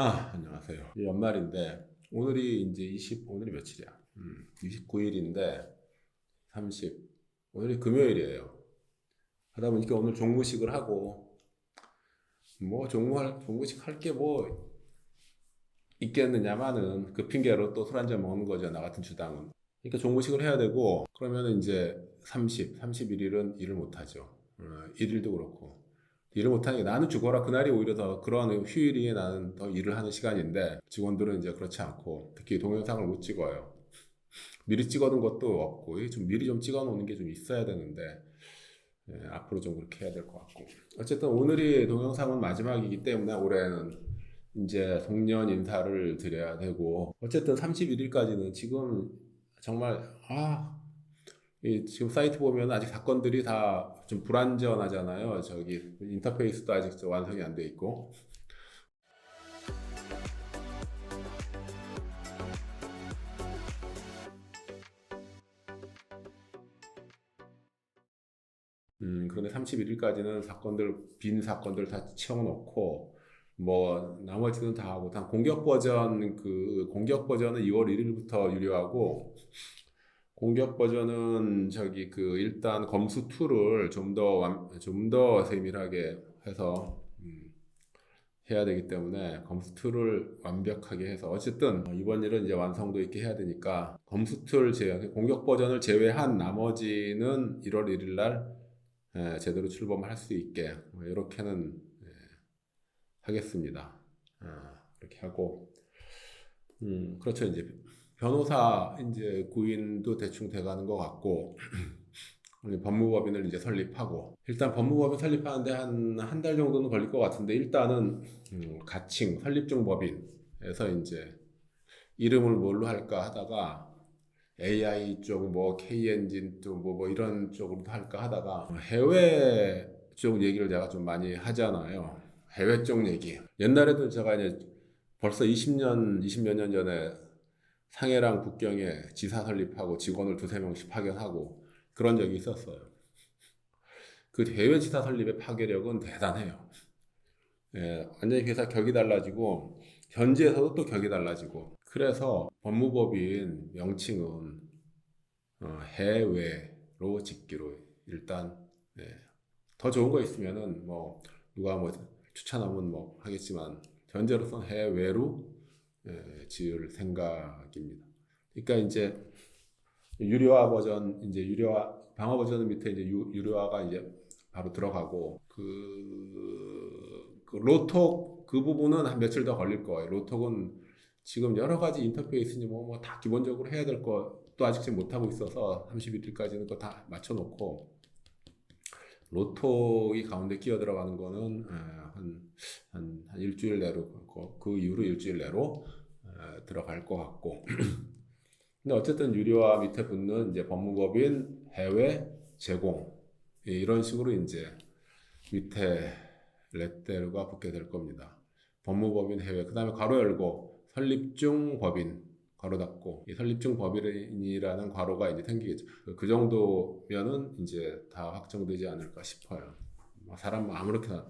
안녕하세요. 연말인데 오늘이 이제 오늘이 며칠이야? 29일인데 30. 오늘이 금요일이에요. 하다 보니까 오늘 종무식을 하고 뭐 종무식 할 게 뭐 있겠느냐마는 그 핑계로 또 술 한잔 먹는 거죠. 나 같은 주당은. 그러니까 종무식을 해야 되고 그러면은 이제 31일은 일을 못 하죠. 1일도 그렇고. 일을 못하니까 나는 죽어라. 그날이 오히려 더 그런 휴일이 나는 더 일을 하는 시간인데 직원들은 이제 그렇지 않고 특히 동영상을 못 찍어요. 미리 찍어둔 것도 없고 좀 미리 좀 찍어놓는 게 좀 있어야 되는데 앞으로 좀 그렇게 해야 될 것 같고 어쨌든 오늘이 동영상은 마지막이기 때문에 올해는 이제 송년 인사를 드려야 되고 어쨌든 31일까지는 지금 정말 지금 사이트 보면 아직 사건들이 다 좀 불완전하잖아요. 저기 인터페이스도 아직 완성이 안 돼 있고. 그런데 31일까지는 빈 사건들 다 채워놓고, 뭐, 나머지는 다 하고, 공격 버전은 2월 1일부터 유료하고, 공격 버전은 일단 검수 툴을 좀 더 세밀하게 해서, 해야 되기 때문에 검수 툴을 완벽하게 해서 어쨌든 이번 일은 이제 완성도 있게 해야 되니까 공격 버전을 제외한 나머지는 1월 1일 날 제대로 출범할 수 있게 이렇게는 하겠습니다. 이렇게 하고 그렇죠. 이제 변호사 이제 구인도 대충 돼가는 것 같고 법무법인을 이제 설립하고 일단 법무법인 설립하는데 한 달 정도는 걸릴 것 같은데 일단은 가칭 설립중법인에서 이제 이름을 뭘로 할까 하다가 AI 쪽 뭐 K엔진 쪽 뭐 이런 쪽으로 할까 하다가 해외 쪽 얘기를 제가 좀 많이 하잖아요. 해외 쪽 얘기. 옛날에도 제가 이제 벌써 20몇 년 전에 상해랑 북경에 지사 설립하고 직원을 두세 명씩 파견하고 그런 적이 있었어요. 그 해외 지사 설립의 파괴력은 대단해요. 완전히 회사 격이 달라지고 현지에서도 또 격이 달라지고 그래서 법무법인 명칭은 해외로 짓기로 일단 더 좋은 거 있으면은 뭐 누가 뭐 추천하면 뭐 하겠지만 현재로서는 해외로 지을 생각입니다. 그러니까 이제 방어 버전 밑에 이제 유료화가 이제 바로 들어가고 그 로톡 그 부분은 한 며칠 더 걸릴 거예요. 로톡은 지금 여러 가지 인터페이스니 뭐 다 기본적으로 해야 될 것도 아직 지금 못 하고 있어서 31일까지는 거 다 맞춰놓고 로톡이 가운데 끼어 들어가는 거는 한 일주일 내로 그 이후로 일주일 내로 들어갈 것 같고 근데 어쨌든 유료화 밑에 붙는 이제 법무법인 해외 제공 이런 식으로 이제 밑에 렛대가 붙게 될 겁니다. 법무법인 해외 그 다음에 괄호 열고 설립중 법인 괄호 닫고 이 설립중 법인이라는 괄호가 이제 생기겠죠. 그 정도면은 이제 다 확정되지 않을까 싶어요. 사람 아무렇게나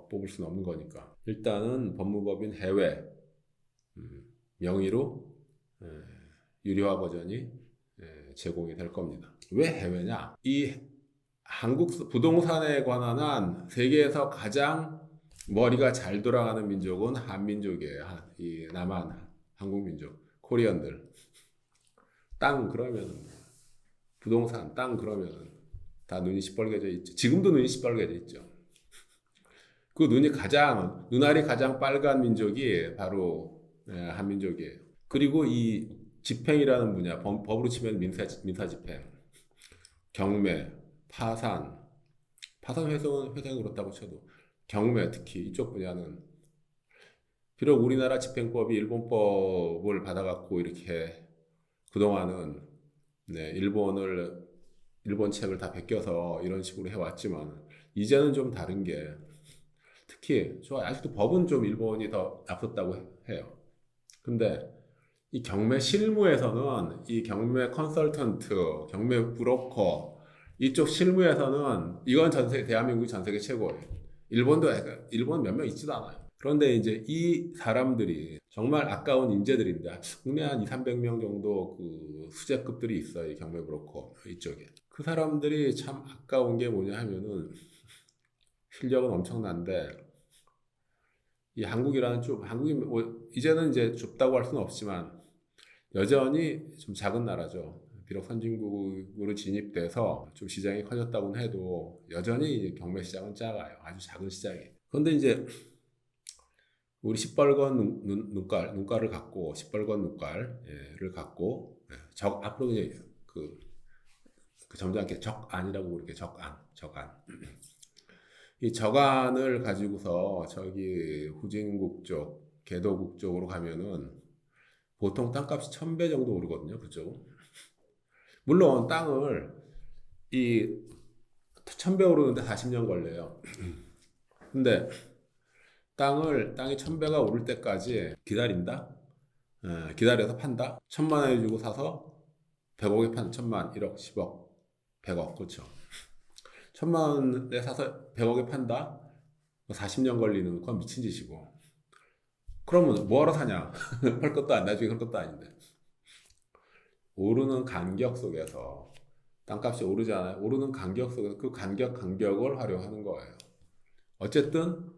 뽑을 수는 없는 거니까 일단은 법무법인 해외 명의로 유료화 버전이 제공이 될 겁니다. 왜 해외냐? 이 한국 부동산에 관한 한 세계에서 가장 머리가 잘 돌아가는 민족은 한민족이에요. 이 남한 한국민족, 코리안들. 땅 그러면 부동산 땅 그러면 다 눈이 시뻘개져 있죠. 지금도 눈이 시뻘개져 있죠. 그 눈알이 가장 빨간 민족이 바로 한민족이에요. 그리고 이 집행이라는 분야, 법으로 치면 민사 집행, 경매, 파산 회사는 그렇다고 쳐도 경매 특히 이쪽 분야는 비록 우리나라 집행법이 일본법을 받아갖고 이렇게 그동안은 일본 책을 다 베껴서 이런 식으로 해왔지만 이제는 좀 다른 게 특히 아직도 법은 좀 일본이 더 앞섰다고 해요. 근데 이 경매 실무에서는 이 경매 컨설턴트, 경매 브로커 이쪽 실무에서는 이건 대한민국이 전 세계 최고예요. 일본 몇 명 있지도 않아요. 그런데 이제 이 사람들이 정말 아까운 인재들인데 국내 한 2, 300명 정도 그 수재급들이 있어요. 이 경매 브로커 이쪽에. 그 사람들이 참 아까운 게 뭐냐 하면은 실력은 엄청난데 이 한국이라는 좀 한국이 뭐 이제는 이제 좁다고 할 수는 없지만 여전히 좀 작은 나라죠. 비록 선진국으로 진입돼서 좀 시장이 커졌다고는 해도 여전히 경매 시장은 작아요. 아주 작은 시장이에요. 그런데 이제 우리 시뻘건 눈깔을 갖고 시뻘건 눈깔을 갖고 앞으로 이제 그 점잖게 적안이라고 부르게 적안. 이 적안을 가지고서 저기 후진국 쪽, 개도국 쪽으로 가면은 보통 땅값이 1000배 정도 오르거든요. 그쪽. 물론 땅을 이 1000배 오르는데 40년 걸려요. 근데 땅이 1000배가 오를 때까지 기다린다? 기다려서 판다? 1000만 원 주고 사서 100억에 판 1000만, 1억, 10억, 100억, 그렇죠. 1000만 원에 사서 100억에 판다? 40년 걸리는 건 미친 짓이고. 그러면 뭐하러 사냐? 팔 것도 나중에 할 것도 아닌데. 오르는 간격 속에서 땅값이 오르잖아요. 오르는 간격 속에서 그 간격을 활용하는 거예요. 어쨌든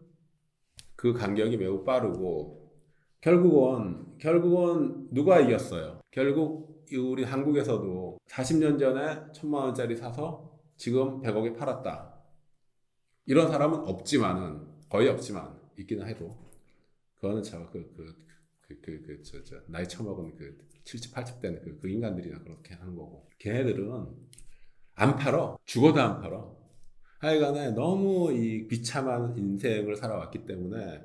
그 간격이 매우 빠르고 결국은 누가 이겼어요? 결국 우리 한국에서도 40년 전에 1000만 원짜리 사서 지금 100억에 팔았다. 이런 사람은 거의 없지만 있기는 해도 그거는 제가 나이 처먹은 70, 80대는 그 인간들이나 그렇게 하는 거고 걔네들은 안 팔어. 죽어도 안 팔어. 하여간에 너무 이 비참한 인생을 살아왔기 때문에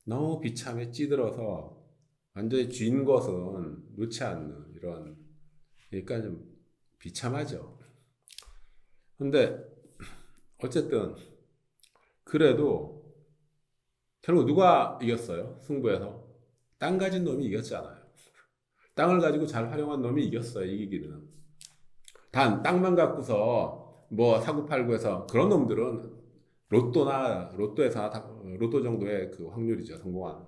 너무 비참에 찌들어서 완전히 쥔 것은 놓지 않는 이런 그러니까 좀 비참하죠. 근데 어쨌든 그래도 결국 누가 이겼어요? 승부에서 땅 가진 놈이 이겼잖아요. 땅을 가지고 잘 활용한 놈이 이겼어요. 이기기는. 단 땅만 갖고서 뭐 사고팔고 해서 그런 놈들은 로또에서 로또 정도의 그 확률이죠. 성공한.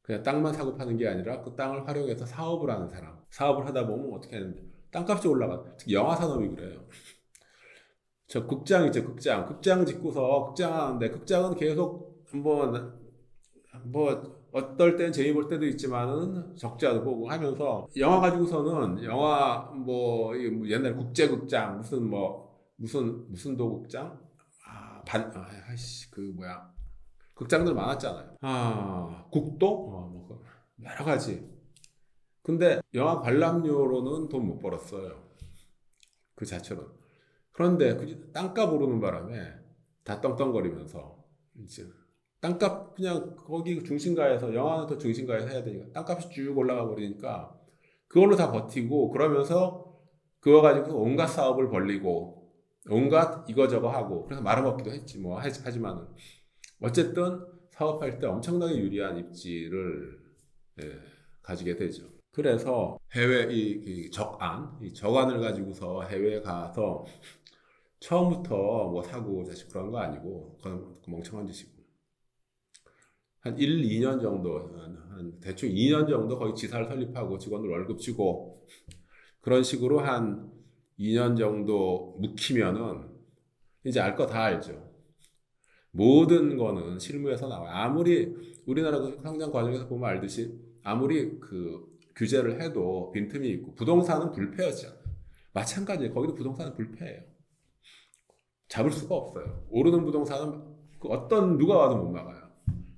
그냥 땅만 사고 파는 게 아니라 그 땅을 활용해서 사업을 하는 사람. 사업을 하다 보면 어떻게 하는데 땅값이 올라가. 특히 영화 산업이 그래요. 저 극장 있죠. 극장 짓고서 극장 하는데 극장은 계속 뭐 어떨 땐 재미 볼 때도 있지만은 적자도 보고 하면서 영화 가지고서는 영화 뭐 옛날 국제극장 무슨 도극장 아이씨 그 뭐야 극장들 많았잖아요. 국도 뭐 여러 가지. 근데 영화 관람료로는 돈 못 벌었어요. 그 자체로. 그런데 그 땅값 오르는 바람에 다 떵떵거리면서 이제 땅값 그냥 거기 중심가에서 영화는 더 중심가에서 해야 되니까 땅값이 쭉 올라가 버리니까 그걸로 다 버티고 그러면서 그거 가지고 온갖 사업을 벌리고 온갖 이거저거 하고 그래서 말아먹기도 했지 뭐 하지만은 어쨌든 사업할 때 엄청나게 유리한 입지를 가지게 되죠. 그래서 해외 이 적안을 가지고서 해외에 가서 처음부터 뭐 사고 자식 그런 거 아니고 그건 멍청한 짓이고 한 1, 2년 정도 한 대충 2년 정도 거의 지사를 설립하고 직원들 월급 주고 그런 식으로 한 2년 정도 묵히면은 이제 알 거 다 알죠. 모든 거는 실무에서 나와요. 아무리 우리나라 그 성장 과정에서 보면 알듯이 아무리 그 규제를 해도 빈틈이 있고 부동산은 불패였잖아요. 마찬가지예요. 거기도 부동산은 불패예요. 잡을 수가 없어요. 오르는 부동산은 누가 와도 못 막아요.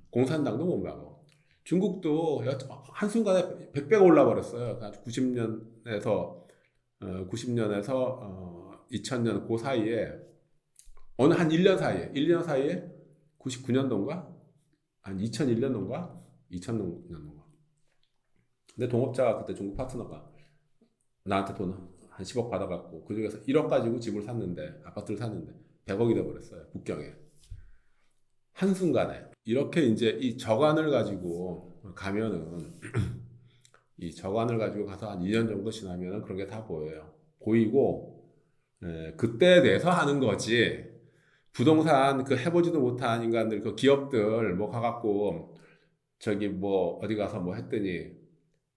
공산당도 못 막아. 중국도 한순간에 100배가 올라버렸어요. 90년에서 2000년 그 사이에 어느 한 1년 사이에 99년도인가? 한 2001년도인가? 2000년도인가? 근데 동업자가 그때 중국 파트너가 나한테 돈 한 10억 받아갖고 그 중에서 1억 가지고 집을 샀는데 아파트를 샀는데 100억이 돼버렸어요. 북경에. 한순간에. 이렇게 이제 이 저관을 가지고 가면은 이 저관을 가지고 가서 한 2년 정도 지나면은 그런 게 다 보여요. 보이고 그때에 대해서 하는 거지. 부동산 그 해보지도 못한 인간들, 그 기업들 뭐 가갖고 저기 뭐 어디 가서 뭐 했더니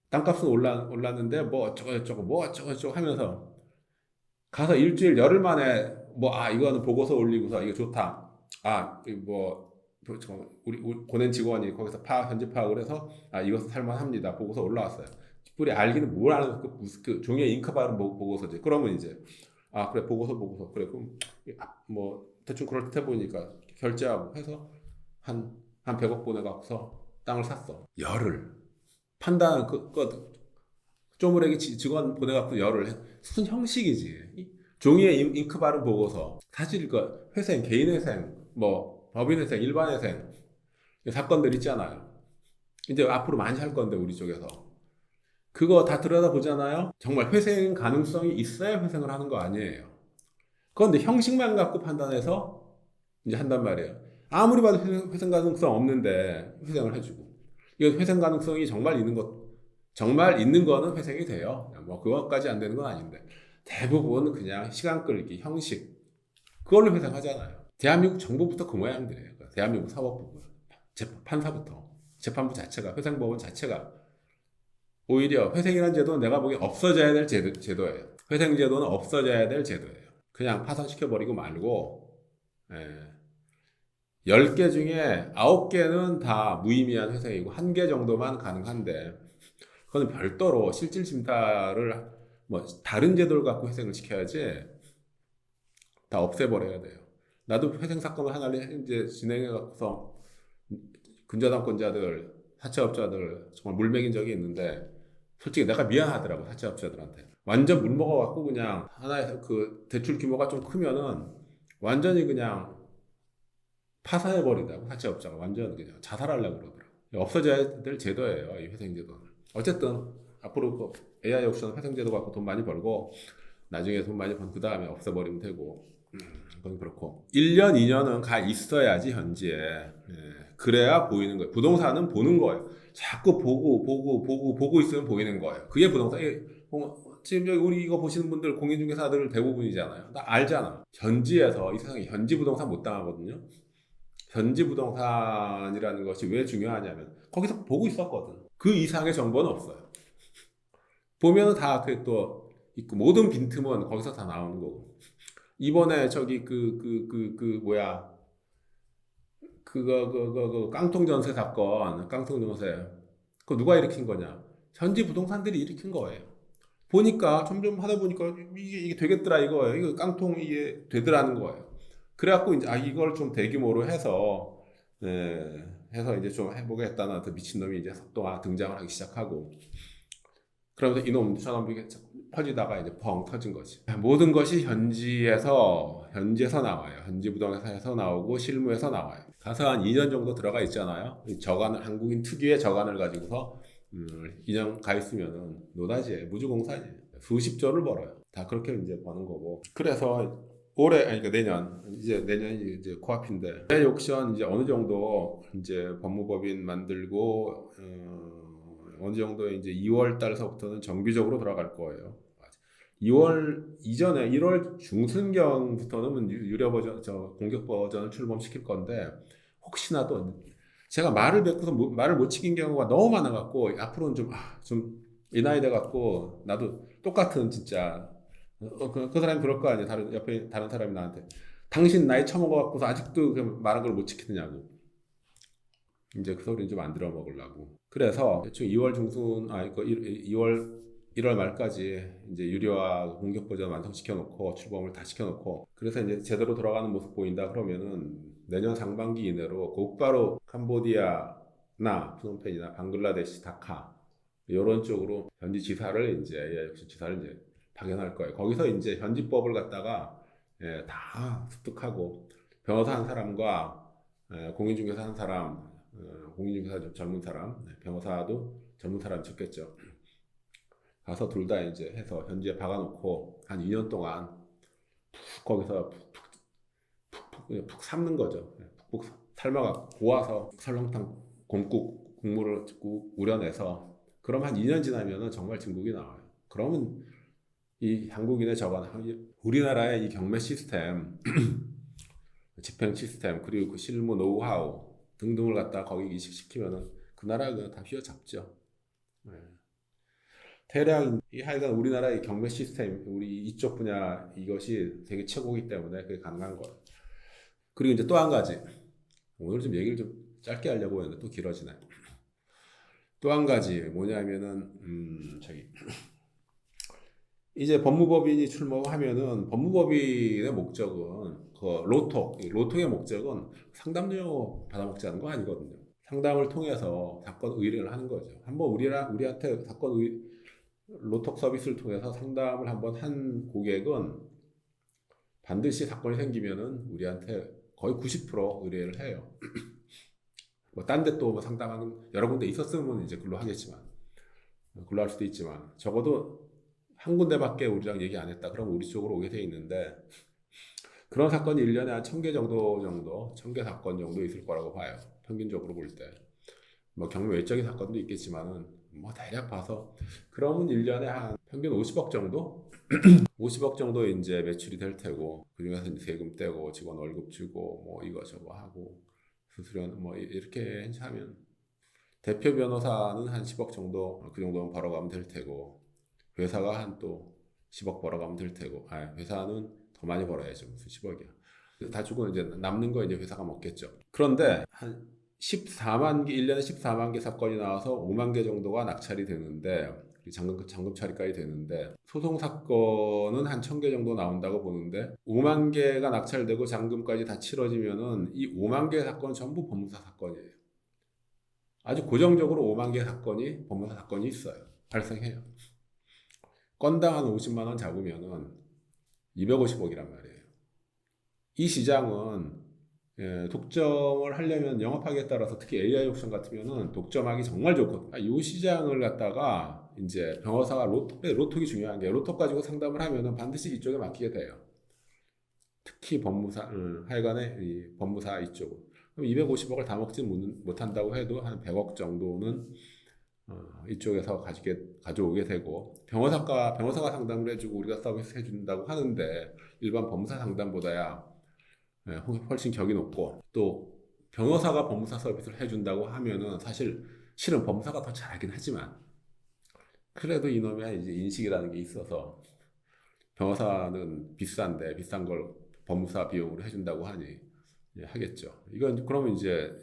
땅값은 올랐는데 뭐 어쩌고 뭐 어쩌고 하면서 가서 일주일 열흘 만에 뭐 이거는 보고서 올리고서 이거 좋다. 우리 보낸 직원이 거기서 현지 파악을 해서 이것은 살만합니다. 보고서 올라왔어요. 뿌리 알기는 뭘 아는 그 종이에 잉크 바른 보고서지. 그러면 이제 그래 보고서 그래 그럼 뭐 대충 그럴듯해 보이니까 결제하고 해서 한 100억 보내갖고서 땅을 샀어. 열흘 판단 쪼무레기 직원 보내갖고 열흘 무슨 형식이지. 종이에 잉크 바른 보고서 사실 그 회생 개인회생 뭐 법인회생 일반회생 사건들 있잖아요. 이제 앞으로 많이 할 건데 우리 쪽에서 그거 다 들여다보잖아요. 정말 회생 가능성이 있어야 회생을 하는 거 아니에요. 그런데 형식만 갖고 판단해서 이제 한단 말이에요. 아무리 봐도 회생 가능성 없는데 회생을 해주고 이거 회생 가능성이 정말 있는 거는 회생이 돼요. 뭐 그것까지 안 되는 건 아닌데 대부분 그냥 시간 끌기 형식 그걸로 회생하잖아요. 대한민국 정부부터 그 모양들이에요. 대한민국 사법부 판사부터 재판부 자체가 회생법원 자체가 오히려 회생이라는 제도는 내가 보기엔 없어져야 될 제도예요. 회생 제도는 없어져야 될 제도예요. 그냥 파산시켜버리고 말고 10개 중에 9개는 다 무의미한 회생이고 1개 정도만 가능한데 그거는 별도로 실질 심사를 뭐 다른 제도를 갖고 회생을 시켜야지 다 없애버려야 돼요. 나도 회생 사건을 하나를 이제 진행해서 근저당권자들, 사채업자들 정말 물먹인 적이 있는데 솔직히 내가 미안하더라고 사채업자들한테. 완전 물먹어갖고 그냥 하나의 그 대출 규모가 좀 크면은 완전히 그냥 파산해버린다고 사채업자가 완전 그냥 자살하려고 그러더라고. 없어져야 될 제도예요 이 회생제도는. 어쨌든 앞으로 그 AI 옵션 회생제도 갖고 돈 많이 벌고 나중에 돈 많이 번 그 다음에 없애버리면 되고 그건 그렇고 1년 2년은 가 있어야지 현지에 그래야 보이는 거예요. 부동산은 보는 거예요. 자꾸 보고 있으면 보이는 거예요. 그게 부동산. 지금 여기 우리 이거 보시는 분들 공인중개사들 대부분이잖아요. 나 알잖아. 현지에서 이 세상에 현지 부동산 못 당하거든요. 현지 부동산이라는 것이 왜 중요하냐면 거기서 보고 있었거든. 그 이상의 정보는 없어요. 보면은 다 그게 또 있고 모든 빈틈은 거기서 다 나오는 거고. 이번에 저기 뭐야 그 깡통 전세 사건, 깡통 전세 그거 누가 일으킨 거냐? 현지 부동산들이 일으킨 거예요. 보니까 점점 하다 보니까 이게 되겠더라 이거예요. 이거 깡통 이게 되더라는 거예요. 그래갖고 이제 이걸 좀 대규모로 해서 해서 이제 좀 해보겠다는 그 미친놈이 이제 또 등장을 하기 시작하고 그러면서 이놈 저놈이 퍼지다가 이제 펑 터진 거지. 모든 것이 현지에서 나와요. 현지 부동산에서 나오고 실무에서 나와요. 가서 한 2년 정도 들어가 있잖아요. 저간을 한국인 특유의 저간을 가지고서 2년 가 있으면은 노다지에 무주공산이에요. 수십조를 벌어요. 다 그렇게 이제 버는 거고. 그래서 올해 그러니까 내년이 이제 코앞인데 AI 옥션 이제 어느 정도 이제 법무법인 만들고 어느 정도 이제 2월 달서부터는 정기적으로 들어갈 거예요. 2월 이전에 1월 중순경부터는 유료 버전, 공격 버전을 출범시킬 건데 혹시나 또 제가 말을 뱉고서 말을 못 지킨 경우가 너무 많아갖고 앞으로는 좀 이 나이 돼갖고 나도 똑같은 진짜 그 사람이 그럴 거 아니야. 옆에 다른 사람이 나한테 당신 나이 처먹어갖고서 아직도 말한 걸 못 지키느냐고. 이제 그 소리는 좀 안 들어먹으려고. 그래서 대충 2월 중순 1월 말까지 이제 유료화 공격 버전 완성시켜 놓고 출범을 다 시켜 놓고 그래서 이제 제대로 돌아가는 모습 보인다 그러면은 내년 상반기 이내로 곧바로 캄보디아나 프놈펜이나 방글라데시 다카 이런 쪽으로 현지 지사를 이제 파견할 거예요. 거기서 이제 현지법을 갖다가 다 습득하고 변호사 한 사람과 공인중개사 한 사람, 공인중개사 젊은 사람, 변호사도 젊은 사람 쳤겠죠. 가서 둘 다 이제 해서 현지에 박아놓고 한 2년 동안 거기서 푹 삶는 거죠. 푹 삶아가 고와서 설렁탕 국물을 우려내서 그럼 한 2년 지나면은 정말 진국이 나와요. 그러면 이 한국인의 저건 우리나라의 이 경매 시스템 집행 시스템 그리고 그 실무 노하우 등등을 갖다 거기 이식시키면은 그 나라가 그냥 다 휘어잡죠. 네. 대략 이 하여간 우리나라의 경매 시스템 우리 이쪽 분야 이것이 되게 최고이기 때문에 그게 가능한 거예요. 그리고 이제 또 한 가지 오늘 좀 얘기를 좀 짧게 하려고 했는데 또 길어지네. 또 한 가지 뭐냐면은 저기 이제 법무법인이 출범하면은 법무법인의 목적은 그 로톡의 목적은 상담료 받아먹지 않는 거 아니거든요. 상담을 통해서 사건 의뢰를 하는 거죠. 한번 우리한테 로톡 서비스를 통해서 상담을 한번 한 고객은 반드시 사건이 생기면은 우리한테 거의 90% 의뢰를 해요. 뭐 딴 데 또 뭐 상담하는 여러 군데 있었으면 이제 글로 하겠지만 글로 할 수도 있지만 적어도 한 군데밖에 우리랑 얘기 안 했다. 그럼 우리 쪽으로 오게 돼 있는데 그런 사건이 1년에 한 1000개 정도 1000개 사건 정도 있을 거라고 봐요. 평균적으로 볼 때. 뭐 경매 외적인 사건도 있겠지만은 뭐 대략 봐서 그러면 1년에 한 평균 50억 정도? 50억 정도 이제 매출이 될 테고 그중에서 이제 세금 떼고 직원 월급 주고 뭐 이거저거 하고 수수료 뭐 이렇게 하면 대표 변호사는 한 10억 정도 그 정도면 벌어가면 될 테고 회사가 한 또 10억 벌어가면 될 테고 회사는 더 많이 벌어야죠. 무슨 10억이야. 다 주고 이제 남는 거 이제 회사가 먹겠죠. 그런데 한 14만 개, 1년에 14만 개 사건이 나와서 5만 개 정도가 낙찰이 되는데 잔금 처리까지 되는데 소송 사건은 한 1000개 정도 나온다고 보는데 5만 개가 낙찰되고 잔금까지 다 치러지면은 이 5만 개 사건은 전부 법무사 사건이에요. 아주 고정적으로 5만 개 사건이 법무사 사건이 있어요. 발생해요. 건당 한 50만 원 잡으면은 250억이란 말이에요. 이 시장은 독점을 하려면 영업하기에 따라서 특히 AI 옵션 같으면은 독점하기 정말 좋거든요. 이 시장을 갖다가 이제 변호사가 로톡이 중요한 게 로톡 가지고 상담을 하면은 반드시 이쪽에 맡기게 돼요. 특히 법무사, 하여간에 이 법무사 이쪽은. 그럼 250억을 다 먹지 못한다고 해도 한 100억 정도는 이쪽에서 가져오게 되고 변호사가 상담을 해주고 우리가 서비스 해준다고 하는데 일반 법무사 상담보다야 훨씬 격이 높고 또 변호사가 법무사 서비스를 해준다고 하면은 실은 법무사가 더 잘하긴 하지만 그래도 이놈의 이제 인식이라는 게 있어서 변호사는 비싼데 비싼 걸 법무사 비용으로 해준다고 하니 하겠죠. 이건 그러면 이제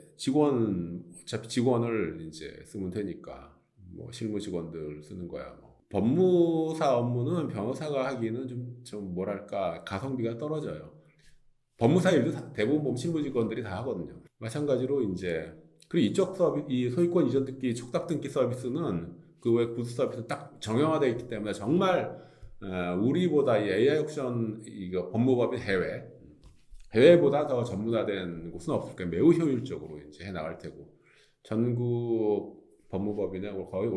어차피 직원을 이제 쓰면 되니까 뭐 실무 직원들 쓰는 거야. 뭐. 법무사 업무는 변호사가 하기는 좀 뭐랄까 가성비가 떨어져요. 법무사 일도 대부분 보면 실무 직원들이 다 하거든요. 마찬가지로 이제 그리고 이쪽 서비스, 이 소유권 이전 등기 촉탁 등기 서비스는 그 외 구수 서비스는 딱 정형화되어 있기 때문에 정말 우리보다 이 AI 옵션 이거 법무법인 해외보다 더 전문화된 곳은 없을 거예요. 매우 효율적으로 이제 해 나갈 테고 전국 법무법인은 거의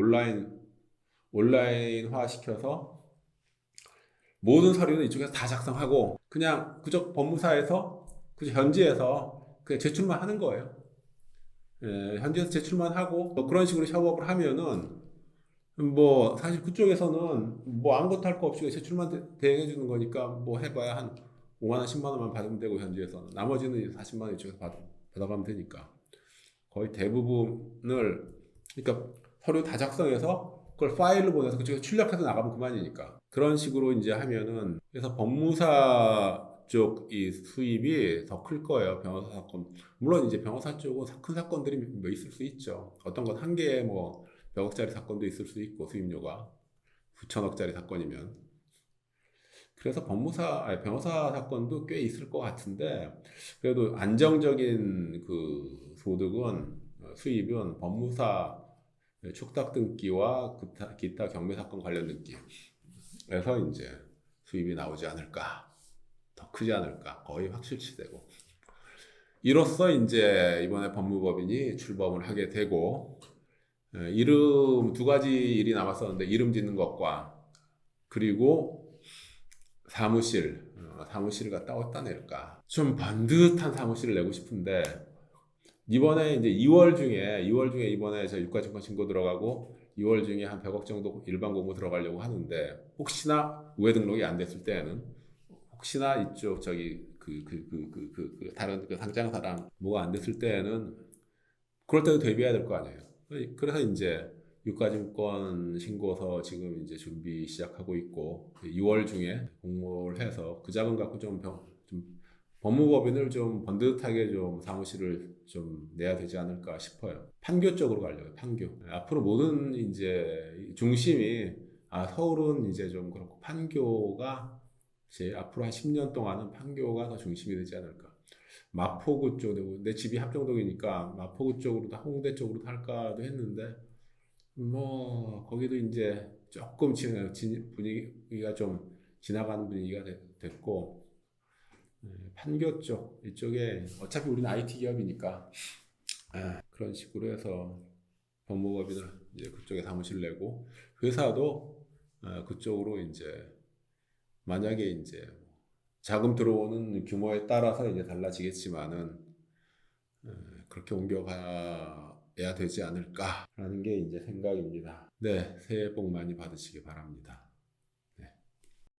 온라인화 시켜서 모든 서류는 이쪽에서 다 작성하고 그냥 그쪽 법무사에서 현지에서 그냥 제출만 하는 거예요. 현지에서 제출만 하고 뭐 그런 식으로 협업을 하면은 뭐 사실 그쪽에서는 뭐 아무것도 할 거 없이 제출만 대행해 주는 거니까 뭐 해봐야 한 5만 원, 10만 원만 받으면 되고 현지에서는 나머지는 40만 원 이쪽에서 받아가면 되니까 거의 대부분을 그러니까 서류 다 작성해서 그걸 파일로 보내서 그쪽에서 출력해서 나가면 그만이니까 그런 식으로 이제 하면은 그래서 법무사 쪽 이 수입이 더 클 거예요. 변호사 사건 물론 이제 변호사 쪽은 큰 사건들이 뭐 있을 수 있죠. 어떤 건 한 개에 뭐 100억짜리 사건도 있을 수 있고 수입료가 9천억짜리 사건이면 그래서 변호사 사건도 꽤 있을 것 같은데 그래도 안정적인 그 소득은 수입은 법무사 촉탁 등기와 기타 경매 사건 관련 등기에서 이제 수입이 나오지 않을까 더 크지 않을까 거의 확실치되고 이로써 이제 이번에 법무법인이 출범을 하게 되고 이름 두 가지 일이 남았었는데 이름 짓는 것과 그리고 사무실을 갖다 어디다 낼까 좀 번듯한 사무실을 내고 싶은데 이번에 이제 2월 중에 이번에 저 유가증권 신고 들어가고 2월 중에 한 100억 정도 일반 공고 들어가려고 하는데 혹시나 우회 등록이 안 됐을 때에는 혹시나 이쪽 다른 그 상장사랑 뭐가 안 됐을 때에는 그럴 때도 대비해야 될 거 아니에요. 그래서 이제 유가증권 신고서 지금 이제 준비 시작하고 있고 6월 중에 공모를 해서 그 자금 갖고 좀 법무법인을 좀 번듯하게 좀 사무실을 좀 내야 되지 않을까 싶어요. 판교 쪽으로 가려고요. 판교. 앞으로 모든 이제 중심이 서울은 이제 좀 그렇고 판교가 이제 앞으로 한 10년 동안은 판교가 더 중심이 되지 않을까. 마포구 쪽으로 내 집이 합정동이니까 마포구 쪽으로 홍대 쪽으로 할까도 했는데 뭐 거기도 이제 조금 분위기가 좀 지나가는 분위기가 됐고 판교 쪽 이쪽에 어차피 우리는 IT 기업이니까 그런 식으로 해서 법무법인을 이제 그쪽에 사무실 내고 회사도 그쪽으로 이제 만약에 이제 자금 들어오는 규모에 따라서 이제 달라지겠지만은 그렇게 옮겨가야 되지 않을까라는 게 이제 생각입니다. 네, 새해 복 많이 받으시기 바랍니다.